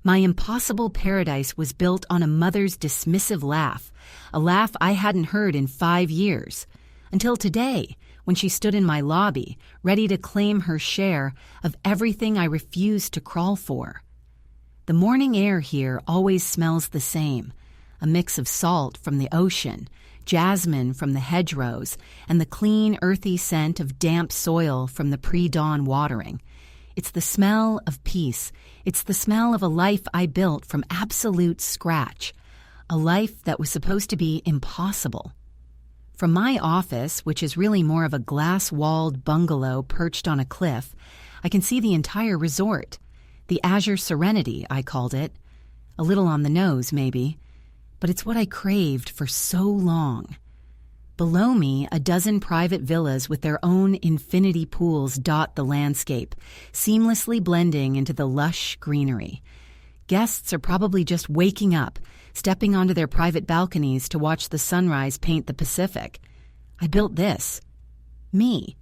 My impossible paradise was built on a mother's dismissive laugh, a laugh I hadn't heard in 5 years, until today, when she stood in my lobby, ready to claim her share of everything I refused to crawl for. The morning air here always smells the same, a mix of salt from the ocean, jasmine from the hedgerows, and the clean, earthy scent of damp soil from the pre-dawn watering. It's the smell of peace. It's the smell of a life I built from absolute scratch, a life that was supposed to be impossible. From my office, which is really more of a glass-walled bungalow perched on a cliff, I can see the entire resort. The Azure Serenity, I called it. A little on the nose, maybe. But it's what I craved for so long. Below me, a dozen private villas with their own infinity pools dot the landscape, seamlessly blending into the lush greenery. Guests are probably just waking up, stepping onto their private balconies to watch the sunrise paint the Pacific. I built this. Me.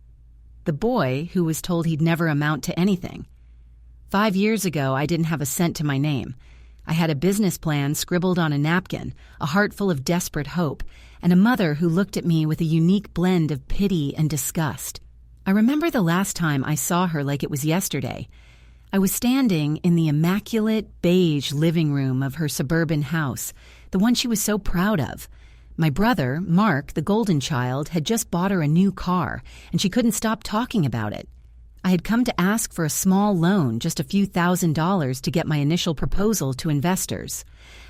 The boy who was told he'd never amount to anything. 5 years ago, I didn't have a cent to my name. I had a business plan scribbled on a napkin, a heart full of desperate hope, and a mother who looked at me with a unique blend of pity and disgust. I remember the last time I saw her like it was yesterday. I was standing in the immaculate beige living room of her suburban house, the one she was so proud of. My brother, Mark, the golden child, had just bought her a new car, and she couldn't stop talking about it. I had come to ask for a small loan, just a few $1,000s to get my initial proposal to investors.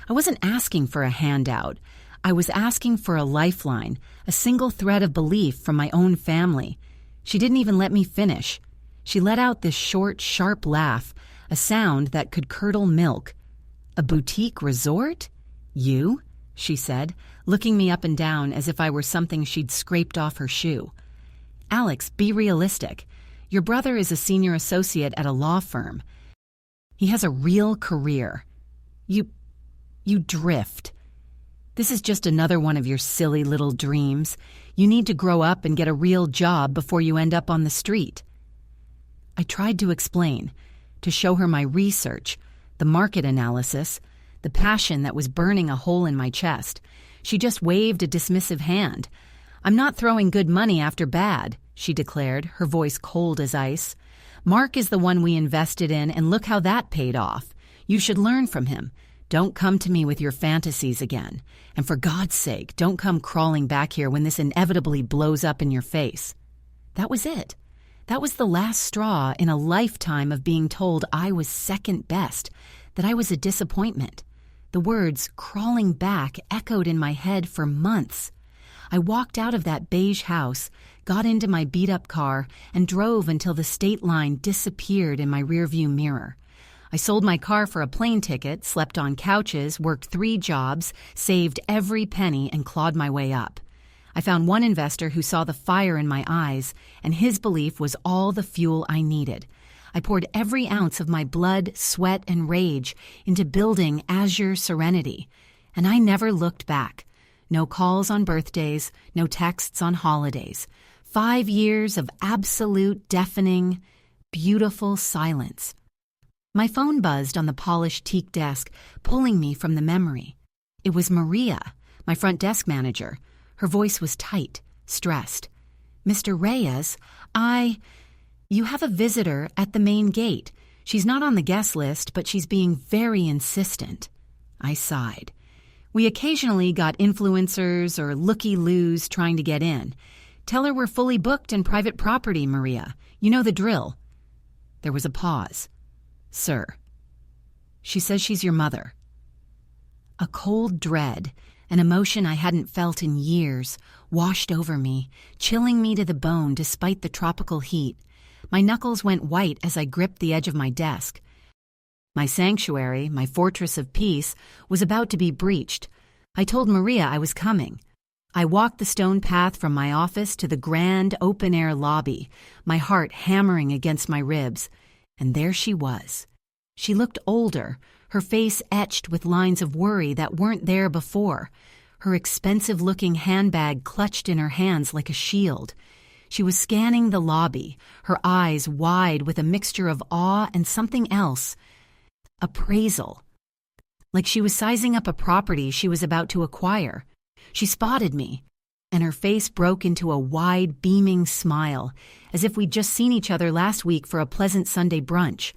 I wasn't asking for a handout. I was asking for a lifeline, a single thread of belief from my own family. She didn't even let me finish. She let out this short, sharp laugh, a sound that could curdle milk. "A boutique resort? You?" she said, looking me up and down as if I were something she'd scraped off her shoe. "Alex, be realistic. Your brother is a senior associate at a law firm. He has a real career. You drift. This is just another one of your silly little dreams. You need to grow up and get a real job before you end up on the street." I tried to explain, to show her my research, the market analysis, the passion that was burning a hole in my chest. She just waved a dismissive hand. "I'm not throwing good money after bad," she declared, her voice cold as ice. "Mark is the one we invested in, and look how that paid off. You should learn from him. Don't come to me with your fantasies again. And for God's sake, don't come crawling back here when this inevitably blows up in your face." That was it. That was the last straw in a lifetime of being told I was second best, that I was a disappointment. The words "crawling back" echoed in my head for months. I walked out of that beige house, got into my beat-up car, and drove until the state line disappeared in my rearview mirror. I sold my car for a plane ticket, slept on couches, worked 3 jobs, saved every penny, and clawed my way up. I found one investor who saw the fire in my eyes, and his belief was all the fuel I needed. I poured every ounce of my blood, sweat, and rage into building Azure Serenity, and I never looked back. No calls on birthdays, no texts on holidays. 5 years of absolute, deafening, beautiful silence. My phone buzzed on the polished teak desk, pulling me from the memory. It was Maria, my front desk manager. Her voice was tight, stressed. "Mr. Reyes, you have a visitor at the main gate. She's not on the guest list, but she's being very insistent." I sighed. "We occasionally got influencers or looky-loos trying to get in. Tell her we're fully booked in private property, Maria. You know the drill." There was a pause. "Sir." "She says she's your mother." A cold dread, an emotion I hadn't felt in years, washed over me, chilling me to the bone despite the tropical heat. My knuckles went white as I gripped the edge of my desk. My sanctuary, my fortress of peace, was about to be breached. I told Maria I was coming. I walked the stone path from my office to the grand open-air lobby, my heart hammering against my ribs. And there she was. She looked older, her face etched with lines of worry that weren't there before, her expensive-looking handbag clutched in her hands like a shield. She was scanning the lobby, her eyes wide with a mixture of awe and something else, appraisal. Like she was sizing up a property she was about to acquire. She spotted me, and her face broke into a wide, beaming smile, as if we'd just seen each other last week for a pleasant Sunday brunch.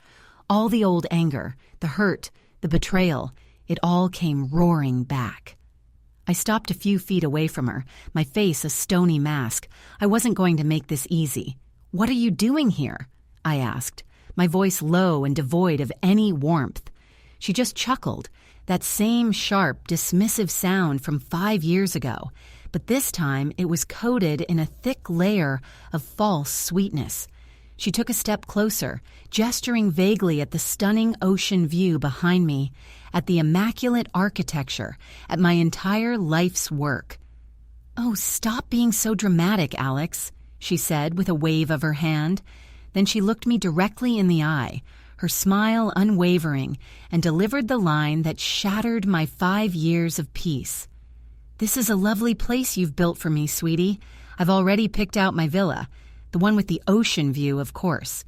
All the old anger, the hurt, the betrayal, it all came roaring back. I stopped a few feet away from her, my face a stony mask. I wasn't going to make this easy. "What are you doing here?" I asked, my voice low and devoid of any warmth. She just chuckled, that same sharp, dismissive sound from 5 years ago, but this time it was coated in a thick layer of false sweetness. She took a step closer, gesturing vaguely at the stunning ocean view behind me, at the immaculate architecture, at my entire life's work. "Oh, stop being so dramatic, Alex," she said with a wave of her hand. Then she looked me directly in the eye, her smile unwavering, and delivered the line that shattered my 5 years of peace. "This is a lovely place you've built for me, sweetie. I've already picked out my villa, the one with the ocean view, of course."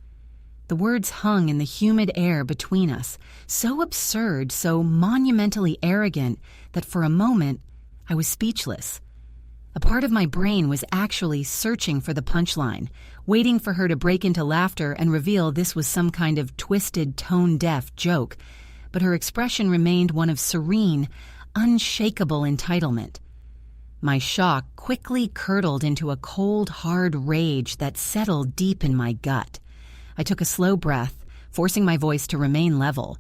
The words hung in the humid air between us, so absurd, so monumentally arrogant, that for a moment I was speechless. A part of my brain was actually searching for the punchline, waiting for her to break into laughter and reveal this was some kind of twisted, tone-deaf joke, but her expression remained one of serene, unshakable entitlement. My shock quickly curdled into a cold, hard rage that settled deep in my gut. I took a slow breath, forcing my voice to remain level.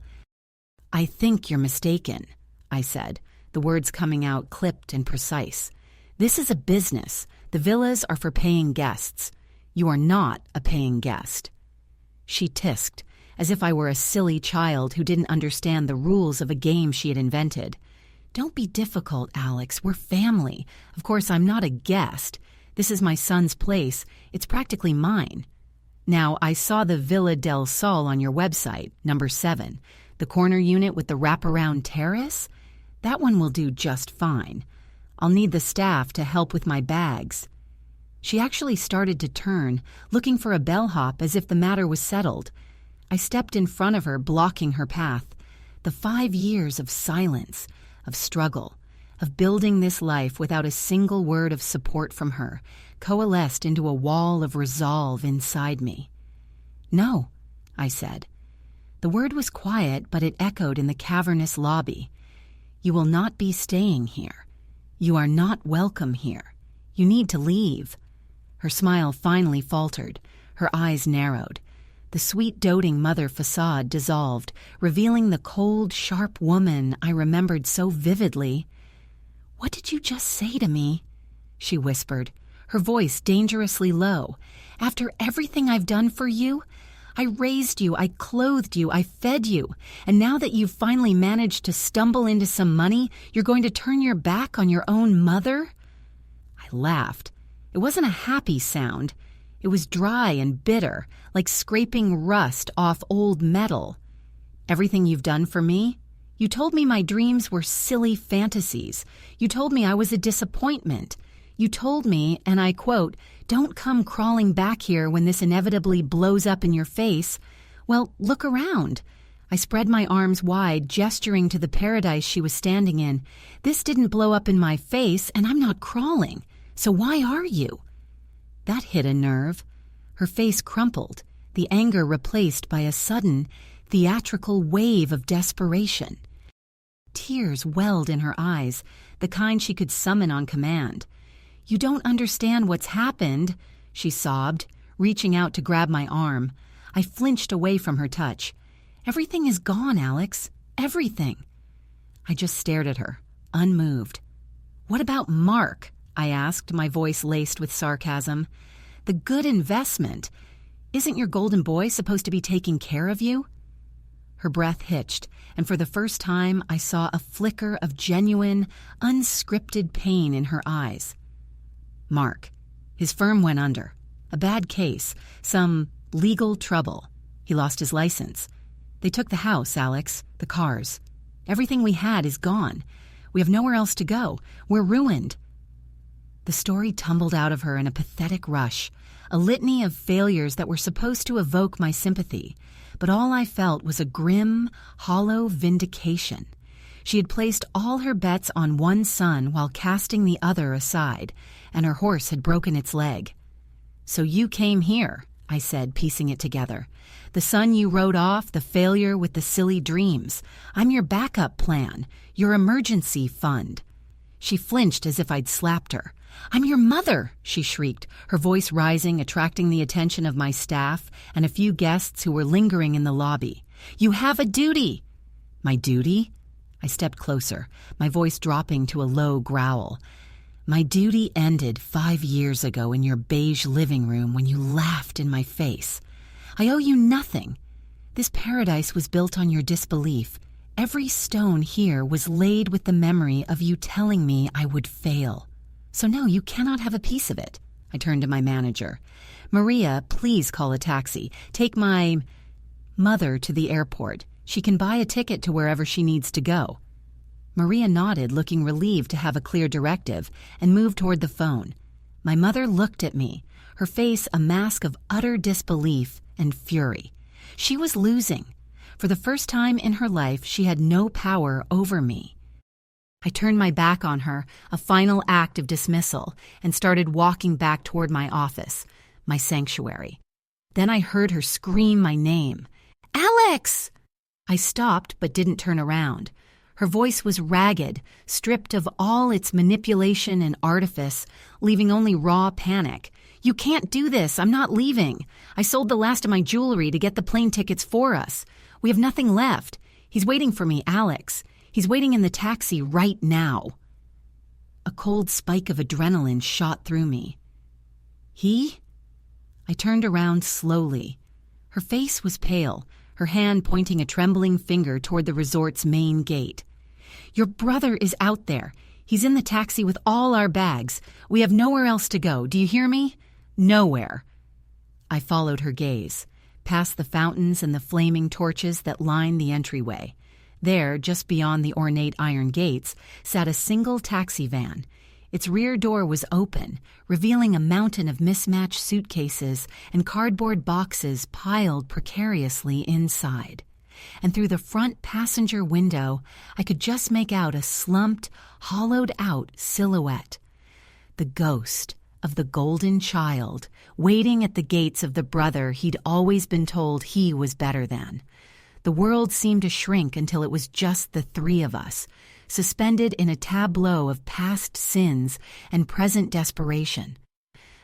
"I think you're mistaken," I said, the words coming out clipped and precise. "This is a business. The villas are for paying guests. You are not a paying guest." She tisked, as if I were a silly child who didn't understand the rules of a game she had invented. "Don't be difficult, Alex. We're family. Of course, I'm not a guest. This is my son's place. It's practically mine. Now, I saw the Villa del Sol on your website, number 7. The corner unit with the wraparound terrace? That one will do just fine. I'll need the staff to help with my bags." She actually started to turn, looking for a bellhop as if the matter was settled. I stepped in front of her, blocking her path. The 5 years of silence, of struggle, of building this life without a single word of support from her, coalesced into a wall of resolve inside me. "No," I said. The word was quiet, but it echoed in the cavernous lobby. "You will not be staying here. You are not welcome here. You need to leave." Her smile finally faltered. Her eyes narrowed. The sweet doting mother facade dissolved, revealing the cold, sharp woman I remembered so vividly. "What did you just say to me?" she whispered, her voice dangerously low. "After everything I've done for you? I raised you, I clothed you, I fed you, and now that you've finally managed to stumble into some money, you're going to turn your back on your own mother?" I laughed. It wasn't a happy sound. It was dry and bitter, like scraping rust off old metal. "Everything you've done for me? You told me my dreams were silly fantasies. You told me I was a disappointment. You told me, and I quote, 'Don't come crawling back here when this inevitably blows up in your face.' Well, look around." I spread my arms wide, gesturing to the paradise she was standing in. "This didn't blow up in my face, and I'm not crawling. So why are you?" That hit a nerve. Her face crumpled, the anger replaced by a sudden, theatrical wave of desperation. Tears welled in her eyes, the kind she could summon on command. "You don't understand what's happened," she sobbed, reaching out to grab my arm. I flinched away from her touch. "Everything is gone, Alex. Everything." I just stared at her, unmoved. "What about Mark?" I asked, my voice laced with sarcasm. "The good investment. Isn't your golden boy supposed to be taking care of you?" Her breath hitched, and for the first time I saw a flicker of genuine, unscripted pain in her eyes. "Mark. His firm went under. A bad case. Some legal trouble. He lost his license. They took the house, Alex, the cars. Everything we had is gone. We have nowhere else to go. We're ruined." The story tumbled out of her in a pathetic rush, a litany of failures that were supposed to evoke my sympathy. but all I felt was a grim, hollow vindication. She had placed all her bets on one son while casting the other aside, and her horse had broken its leg. "So you came here," I said, piecing it together. "The son you wrote off, the failure with the silly dreams. I'm your backup plan, your emergency fund." She flinched as if I'd slapped her. "I'm your mother," she shrieked, her voice rising, attracting the attention of my staff and a few guests who were lingering in the lobby. "You have a duty." "My duty?" I stepped closer, my voice dropping to a low growl. "My duty ended 5 years ago in your beige living room when you laughed in my face. I owe you nothing. This paradise was built on your disbelief. Every stone here was laid with the memory of you telling me I would fail. So no, you cannot have a piece of it." I turned to my manager. "Maria, please call a taxi. Take my mother to the airport. She can buy a ticket to wherever she needs to go." Maria nodded, looking relieved to have a clear directive, and moved toward the phone. My mother looked at me, her face a mask of utter disbelief and fury. She was losing. For the first time in her life, she had no power over me. I turned my back on her, a final act of dismissal, and started walking back toward my office, my sanctuary. Then I heard her scream my name. "Alex!" I stopped but didn't turn around. Her voice was ragged, stripped of all its manipulation and artifice, leaving only raw panic. "You can't do this. I'm not leaving. I sold the last of my jewelry to get the plane tickets for us. We have nothing left. He's waiting for me, Alex. He's waiting in the taxi right now." A cold spike of adrenaline shot through me. "He?" I turned around slowly. Her face was pale, her hand pointing a trembling finger toward the resort's main gate. "Your brother is out there. He's in the taxi with all our bags. We have nowhere else to go. Do you hear me? Nowhere." I followed her gaze, past the fountains and the flaming torches that lined the entryway. There, just beyond the ornate iron gates, sat a single taxi van. Its rear door was open, revealing a mountain of mismatched suitcases and cardboard boxes piled precariously inside. And through the front passenger window, I could just make out a slumped, hollowed-out silhouette. The ghost of the golden child, waiting at the gates of the brother he'd always been told he was better than. The world seemed to shrink until it was just the three of us, suspended in a tableau of past sins and present desperation.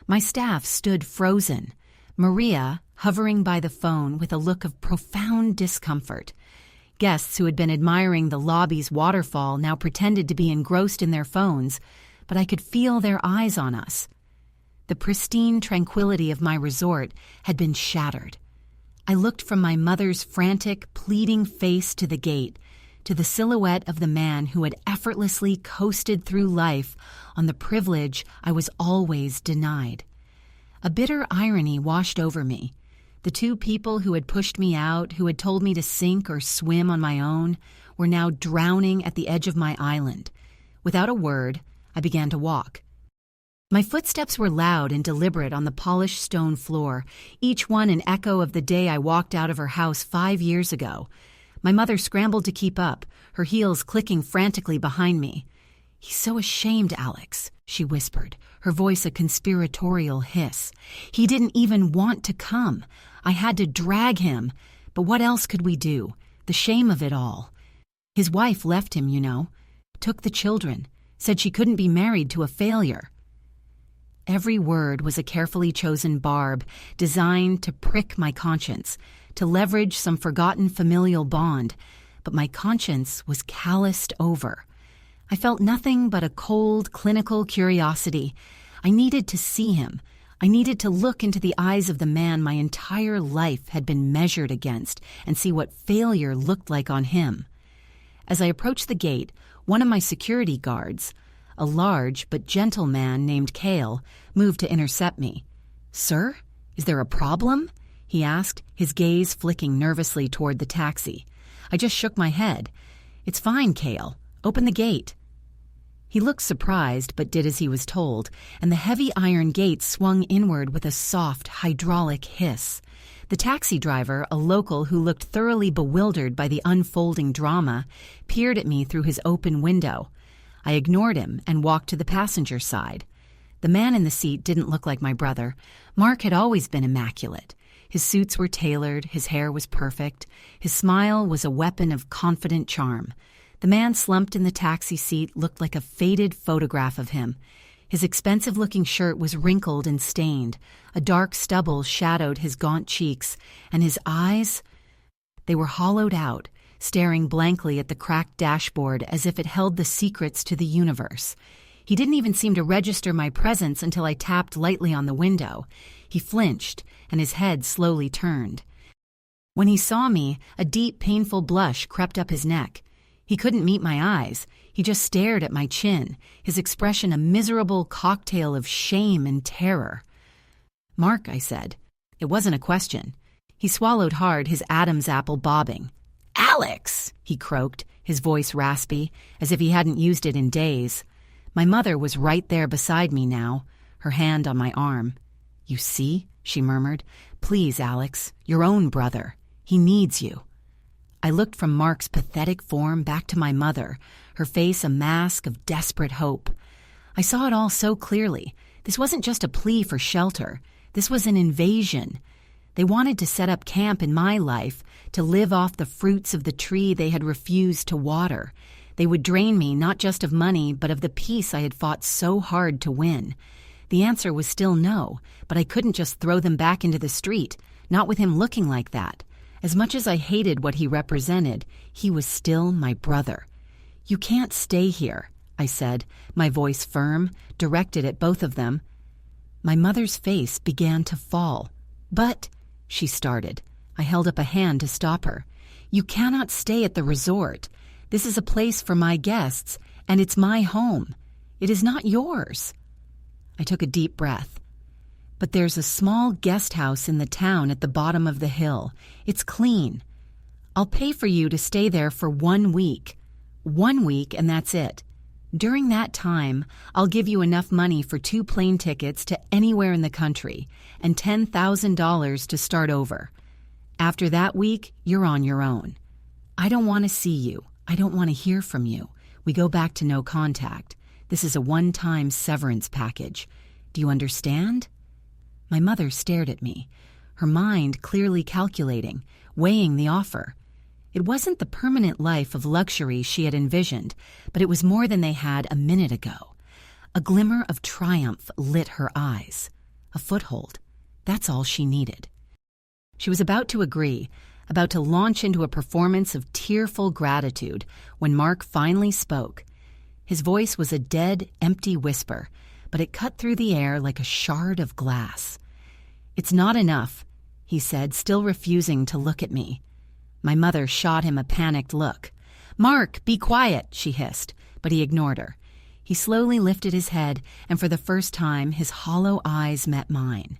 My staff stood frozen, Maria hovering by the phone with a look of profound discomfort. Guests who had been admiring the lobby's waterfall now pretended to be engrossed in their phones, but I could feel their eyes on us. The pristine tranquility of my resort had been shattered. I looked from my mother's frantic, pleading face to the gate, to the silhouette of the man who had effortlessly coasted through life on the privilege I was always denied. A bitter irony washed over me. The two people who had pushed me out, who had told me to sink or swim on my own, were now drowning at the edge of my island. Without a word, I began to walk. My footsteps were loud and deliberate on the polished stone floor, each one an echo of the day I walked out of her house 5 years ago. My mother scrambled to keep up, her heels clicking frantically behind me. "He's so ashamed, Alex," she whispered, her voice a conspiratorial hiss. "He didn't even want to come. I had to drag him. But what else could we do? The shame of it all. His wife left him, you know. Took the children. Said she couldn't be married to a failure." Every word was a carefully chosen barb designed to prick my conscience, to leverage some forgotten familial bond, but my conscience was calloused over. I felt nothing but a cold, clinical curiosity. I needed to see him. I needed to look into the eyes of the man my entire life had been measured against and see what failure looked like on him. As I approached the gate, one of my security guards, a large but gentle man named Cale, moved to intercept me. "Sir, is there a problem?" he asked, his gaze flicking nervously toward the taxi. I just shook my head. "It's fine, Cale. Open the gate." He looked surprised, but did as he was told, and the heavy iron gate swung inward with a soft, hydraulic hiss. The taxi driver, a local who looked thoroughly bewildered by the unfolding drama, peered at me through his open window. I ignored him and walked to the passenger side. The man in the seat didn't look like my brother. Mark had always been immaculate. His suits were tailored, his hair was perfect, his smile was a weapon of confident charm. The man slumped in the taxi seat looked like a faded photograph of him. His expensive-looking shirt was wrinkled and stained. A dark stubble shadowed his gaunt cheeks, and his eyes, they were hollowed out, staring blankly at the cracked dashboard as if it held the secrets to the universe. He didn't even seem to register my presence until I tapped lightly on the window. He flinched, and his head slowly turned. When he saw me, a deep, painful blush crept up his neck. He couldn't meet my eyes. He just stared at my chin, his expression a miserable cocktail of shame and terror. "Mark," I said. It wasn't a question. He swallowed hard, his Adam's apple bobbing. "Alex!" he croaked, his voice raspy, as if he hadn't used it in days. My mother was right there beside me now, her hand on my arm. "You see?" she murmured. "Please, Alex, your own brother. He needs you." I looked from Mark's pathetic form back to my mother, her face a mask of desperate hope. I saw it all so clearly. This wasn't just a plea for shelter. This was an invasion. They wanted to set up camp in my life, to live off the fruits of the tree they had refused to water. They would drain me not just of money, but of the peace I had fought so hard to win. The answer was still no, but I couldn't just throw them back into the street, not with him looking like that. As much as I hated what he represented, he was still my brother. "You can't stay here," I said, my voice firm, directed at both of them. My mother's face began to fall. "But," she started. I held up a hand to stop her. "You cannot stay at the resort. This is a place for my guests, and it's my home. It is not yours." I took a deep breath. "But there's a small guest house in the town at the bottom of the hill. It's clean. I'll pay for you to stay there for 1 week. 1 week, and that's it. During that time, I'll give you enough money for 2 plane tickets to anywhere in the country and $10,000 to start over. After that week, you're on your own. I don't want to see you. I don't want to hear from you. We go back to no contact. This is a one-time severance package. Do you understand?" My mother stared at me, her mind clearly calculating, weighing the offer. It wasn't the permanent life of luxury she had envisioned, but it was more than they had a minute ago. A glimmer of triumph lit her eyes. A foothold. That's all she needed. She was about to agree, about to launch into a performance of tearful gratitude, when Mark finally spoke. His voice was a dead, empty whisper, but it cut through the air like a shard of glass. "It's not enough," he said, still refusing to look at me. My mother shot him a panicked look. "Mark, be quiet," she hissed, but he ignored her. He slowly lifted his head, and for the first time his hollow eyes met mine.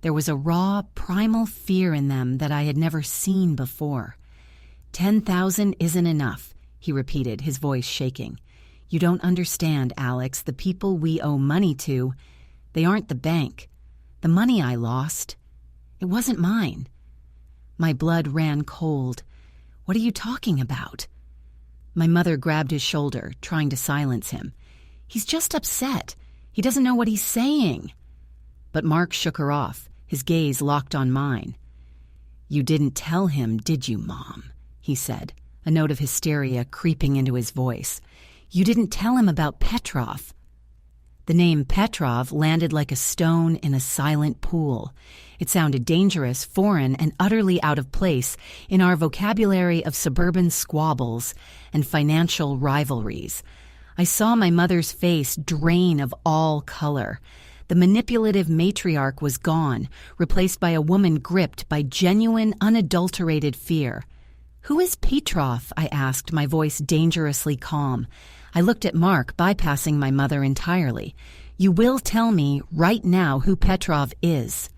There was a raw, primal fear in them that I had never seen before. 10,000 isn't enough," he repeated, his voice shaking. "You don't understand, Alex. The people we owe money to, they aren't the bank. The money I lost, it wasn't mine." My blood ran cold. "What are you talking about?" My mother grabbed his shoulder, trying to silence him. "He's just upset. He doesn't know what he's saying." But Mark shook her off, his gaze locked on mine. "You didn't tell him, did you, Mom?" he said, a note of hysteria creeping into his voice. "You didn't tell him about Petrov." The name Petrov landed like a stone in a silent pool. It sounded dangerous, foreign, and utterly out of place in our vocabulary of suburban squabbles and financial rivalries. I saw my mother's face drain of all color. The manipulative matriarch was gone, replaced by a woman gripped by genuine, unadulterated fear. "Who is Petrov?" I asked, my voice dangerously calm. I looked at Mark, bypassing my mother entirely. "You will tell me right now who Petrov is."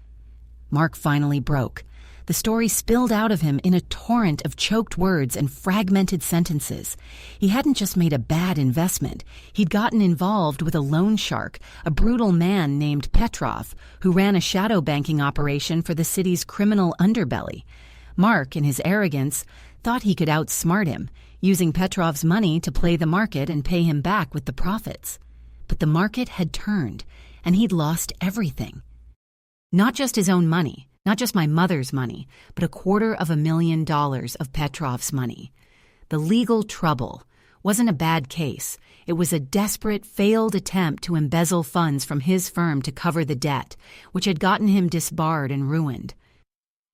Mark finally broke. The story spilled out of him in a torrent of choked words and fragmented sentences. He hadn't just made a bad investment. He'd gotten involved with a loan shark, a brutal man named Petrov, who ran a shadow banking operation for the city's criminal underbelly. Mark, in his arrogance, thought he could outsmart him, using Petrov's money to play the market and pay him back with the profits. But the market had turned, and he'd lost everything. Not just his own money, not just my mother's money, but $250,000 of Petrov's money. The legal trouble wasn't a bad case. It was a desperate, failed attempt to embezzle funds from his firm to cover the debt, which had gotten him disbarred and ruined.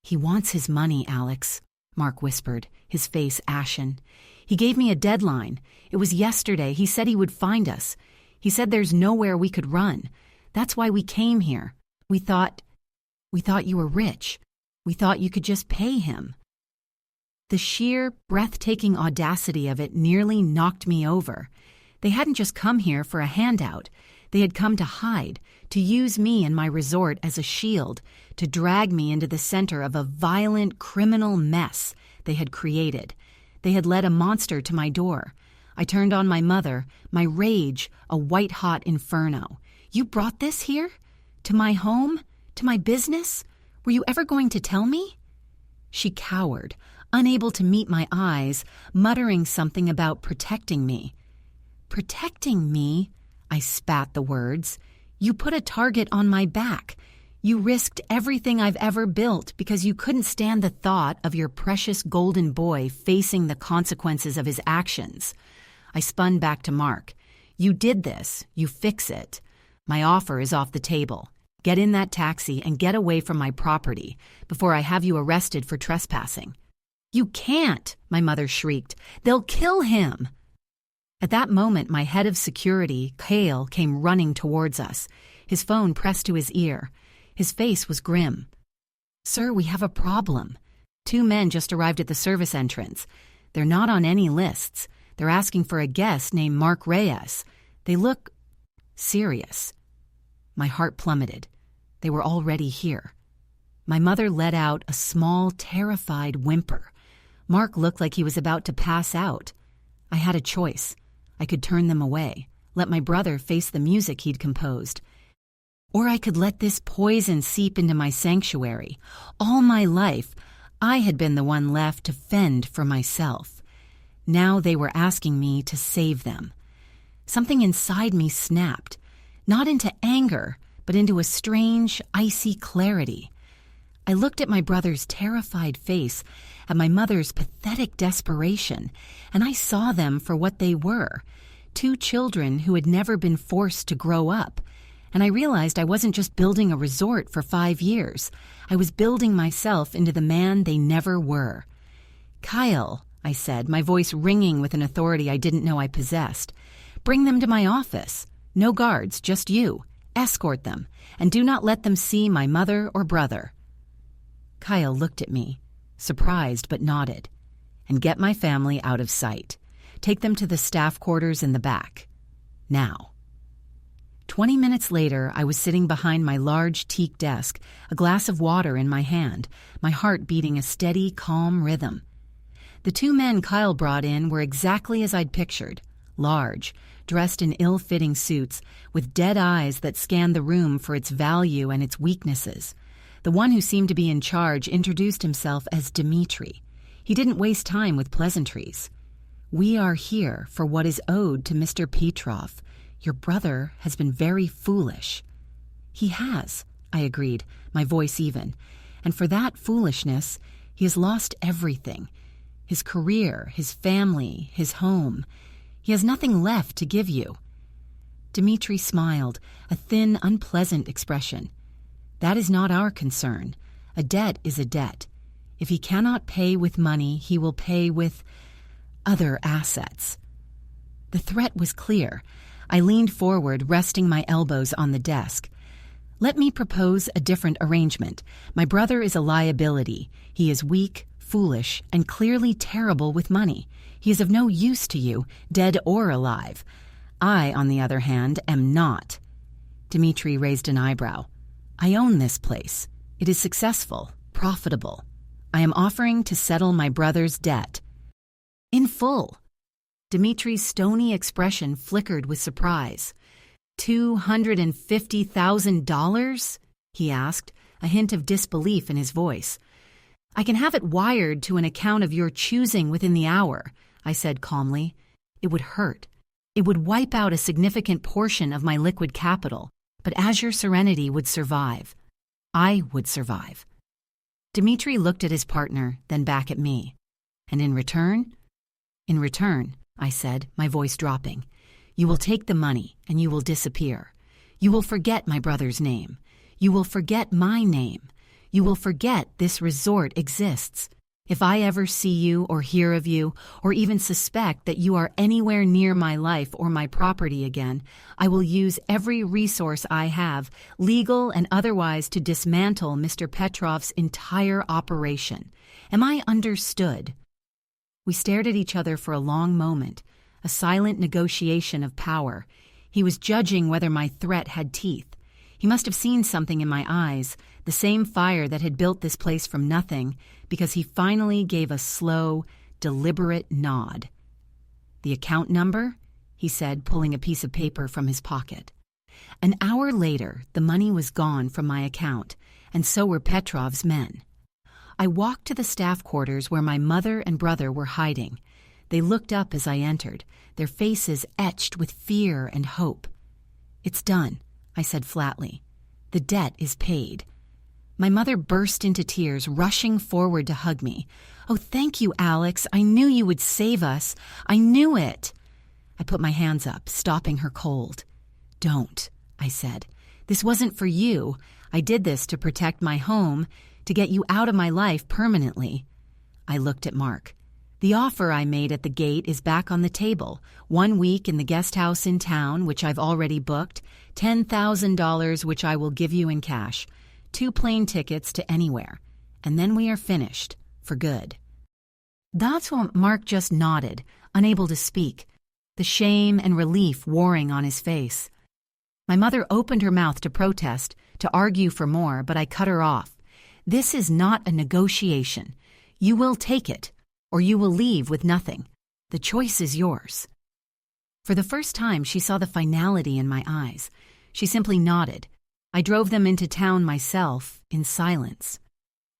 "He wants his money, Alex," Mark whispered, his face ashen. "He gave me a deadline. It was yesterday. He said he would find us. He said there's nowhere we could run. That's why we came here. We thought you were rich. We thought you could just pay him." The sheer, breathtaking audacity of it nearly knocked me over. They hadn't just come here for a handout. They had come to hide, to use me and my resort as a shield, to drag me into the center of a violent, criminal mess they had created. They had led a monster to my door. I turned on my mother, my rage a white-hot inferno. "You brought this here? To my home? To my business? Were you ever going to tell me?" She cowered, unable to meet my eyes, muttering something about protecting me. "Protecting me?" I spat the words. "You put a target on my back. You risked everything I've ever built because you couldn't stand the thought of your precious golden boy facing the consequences of his actions." I spun back to Mark. "You did this. You fix it. My offer is off the table. Get in that taxi and get away from my property before I have you arrested for trespassing." "You can't," my mother shrieked. "They'll kill him." At that moment, my head of security, Kale, came running towards us, his phone pressed to his ear. His face was grim. "Sir, we have a problem. 2 men just arrived at the service entrance. They're not on any lists. They're asking for a guest named Mark Reyes. They look serious." My heart plummeted. They were already here. My mother let out a small, terrified whimper. Mark looked like he was about to pass out. I had a choice. I could turn them away, let my brother face the music he'd composed. Or I could let this poison seep into my sanctuary. All my life, I had been the one left to fend for myself. Now they were asking me to save them. Something inside me snapped, not into anger, but into a strange, icy clarity. I looked at my brother's terrified face, at my mother's pathetic desperation, and I saw them for what they were, 2 children who had never been forced to grow up. And I realized I wasn't just building a resort for 5 years. I was building myself into the man they never were. "Kyle," I said, my voice ringing with an authority I didn't know I possessed, "bring them to my office. No guards, just you. Escort them, and do not let them see my mother or brother." Kyle looked at me, surprised but nodded. "And get my family out of sight. Take them to the staff quarters in the back. Now." 20 minutes later, I was sitting behind my large teak desk, a glass of water in my hand, my heart beating a steady, calm rhythm. The 2 men Kyle brought in were exactly as I'd pictured, large, dressed in ill-fitting suits, with dead eyes that scanned the room for its value and its weaknesses. The one who seemed to be in charge introduced himself as Dmitri. He didn't waste time with pleasantries. "We are here for what is owed to Mr. Petrov. Your brother has been very foolish." "He has," I agreed, my voice even. "And for that foolishness, he has lost everything. His career, his family, his home. He has nothing left to give you." Dmitri smiled, a thin, unpleasant expression. "That is not our concern. A debt is a debt. If he cannot pay with money, he will pay with other assets." The threat was clear. I leaned forward, resting my elbows on the desk. "Let me propose a different arrangement. My brother is a liability. He is weak, foolish, and clearly terrible with money. He is of no use to you, dead or alive. I, on the other hand, am not." Dmitri raised an eyebrow. "I own this place. It is successful, profitable. I am offering to settle my brother's debt. In full. Dimitri's stony expression flickered with surprise. $250,000? He asked, a hint of disbelief in his voice. I can have it wired to an account of your choosing within the hour, I said calmly. It would hurt. It would wipe out a significant portion of my liquid capital, but Azure Serenity would survive. I would survive. Dimitri looked at his partner, then back at me. And in return? In return, I said, my voice dropping, you will take the money and you will disappear. You will forget my brother's name. You will forget my name. You will forget this resort exists. If I ever see you or hear of you, or even suspect that you are anywhere near my life or my property again, I will use every resource I have, legal and otherwise, to dismantle Mr. Petrov's entire operation. Am I understood? We stared at each other for a long moment, a silent negotiation of power. He was judging whether my threat had teeth. He must have seen something in my eyes, the same fire that had built this place from nothing, because he finally gave a slow, deliberate nod. The account number? He said, pulling a piece of paper from his pocket. An hour later, the money was gone from my account, and so were Petrov's men. I walked to the staff quarters where my mother and brother were hiding. They looked up as I entered, their faces etched with fear and hope. It's done, I said flatly. The debt is paid. My mother burst into tears, rushing forward to hug me. Oh, thank you, Alex. I knew you would save us. I knew it. I put my hands up, stopping her cold. Don't, I said. This wasn't for you. I did this to protect my home, to get you out of my life permanently. I looked at Mark. The offer I made at the gate is back on the table. 1 week in the guest house in town, which I've already booked, $10,000 which I will give you in cash, 2 plane tickets to anywhere, and then we are finished, for good. That's what Mark just nodded, unable to speak, the shame and relief warring on his face. My mother opened her mouth to protest, to argue for more, but I cut her off. This is not a negotiation. You will take it, or you will leave with nothing. The choice is yours. For the first time, she saw the finality in my eyes. She simply nodded. I drove them into town myself, in silence.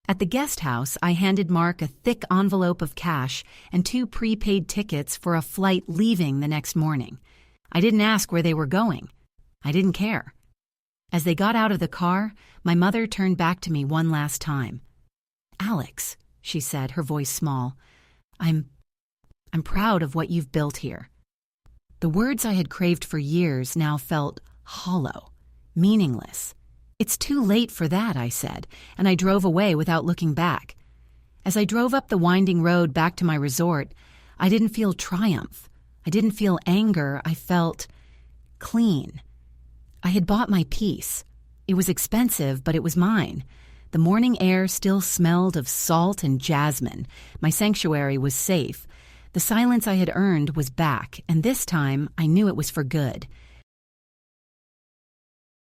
At the guest house, I handed Mark a thick envelope of cash and 2 prepaid tickets for a flight leaving the next morning. I didn't ask where they were going. I didn't care. As they got out of the car, my mother turned back to me one last time. Alex, she said, her voice small, I'm proud of what you've built here. The words I had craved for years now felt hollow, meaningless. It's too late for that, I said, and I drove away without looking back. As I drove up the winding road back to my resort, I didn't feel triumph. I didn't feel anger. I felt clean. I had bought my peace. It was expensive, but it was mine. The morning air still smelled of salt and jasmine. My sanctuary was safe. The silence I had earned was back, and this time I knew it was for good.